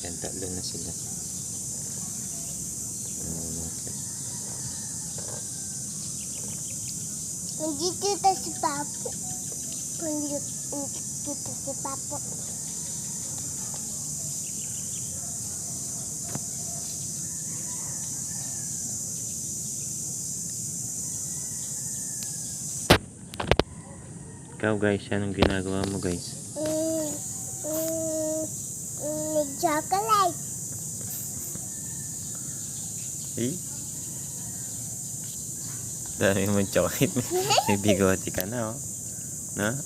Yan, tatlo na sila. Nandito si Papo. Nandito si Papo. Ikaw guys, anong ginagawa mo guys? May chocolate. Eh? Dami mong chocolate. May bigote ka na oh. No?